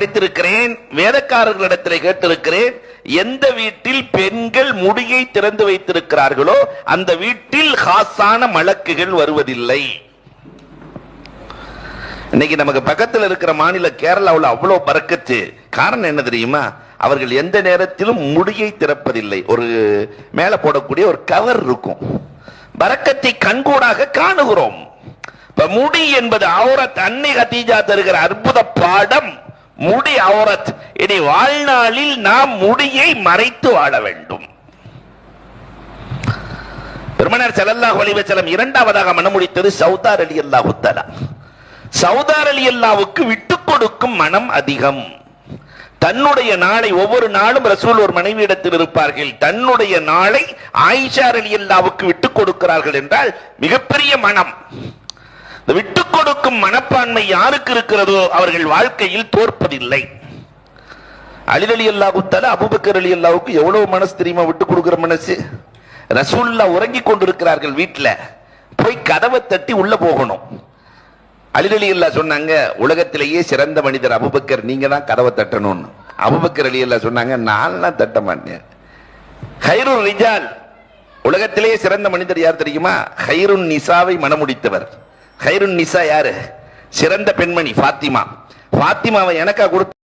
படித்திருக்கிறேன், வேதக்காரர்களிடத்தில் கேட்டிருக்கிறேன். எந்த வீட்டில் பெண்கள் முடியை திறந்து வைத்திருக்கிறார்களோ அந்த வீட்டில் காசான மலக்குகள் வருவதில்லை. இன்னைக்கு நமக்கு பக்கத்தில் இருக்கிற மாநில கேரளாவில் அவ்வளவு பரக்கத்து. காரணம் என்ன தெரியுமா? அவர்கள் எந்த நேரத்திலும் முடியை திறப்பதில்லை. ஒரு மேல போடக்கூடிய ஒரு கவர் இருக்கும். பரக்கத்தை கண்கூடாக காணுகிறோம். முடி என்பது அவுரத். அன்னை கதீஜா தருகிற அற்புத பாடம் முடி அவுரத். இனி வாழ்நாளில் நாம் முடியை மறைத்து வாழ வேண்டும். பெருமானார் ஸல்லல்லாஹு அலைஹி வஸல்லம் இரண்டாவதாக மனமுடித்தது சௌதா ரலியல்லாஹு தஆலா. சௌதா ரலியல்லாஹுவுக்கு விட்டுக் கொடுக்கும் மனம் அதிகம். தன்னுடைய நாளை ஒவ்வொரு நாளும் ரசூல் ஒரு மனைவியிடத்தில் இருப்பார்கள். தன்னுடைய நாளை ஆயிஷா ரலியல்லாஹுவுக்கு விட்டுக் கொடுக்கிறார்கள் என்றால் மிகப்பெரிய மனம். இந்த விட்டுக் கொடுக்கும் மனப்பான்மை யாருக்கு இருக்கிறதோ அவர்கள் வாழ்க்கையில் தோற்பதில்லை. அலி ரலியல்லாஹு தஆலா அபூபக்கர் ரலியல்லாஹுவுக்கு எவ்வளவு மனசு தெரியுமா? விட்டுக் கொடுக்கிற மனசு. ரசூலுல்லாஹ் உறங்கிக் கொண்டிருக்கிறார்கள் வீட்டுல, போய் கதவை தட்டி உள்ள போகணும். அலி ரலியல்லாஹு சொன்னாங்க, உலகத்திலேயே சிறந்த மனிதர் அபூபக்கர், நீங்க தான் கதவை தட்டணும்னு. அபூபக்கர் ரலியல்லாஹு சொன்னாங்க, நான் தட்ட மாட்டேன். கைருல் ரிஜால், உலகத்திலேயே சிறந்த மனிதர் யார் தெரியுமா? கைருன் நிசாவை மனமுடித்தவர். கைருன் நிசா யாரு? சிறந்த பெண்மணி ஃபாத்திமா. ஃபாத்திமாவை எனக்கா கொடுத்து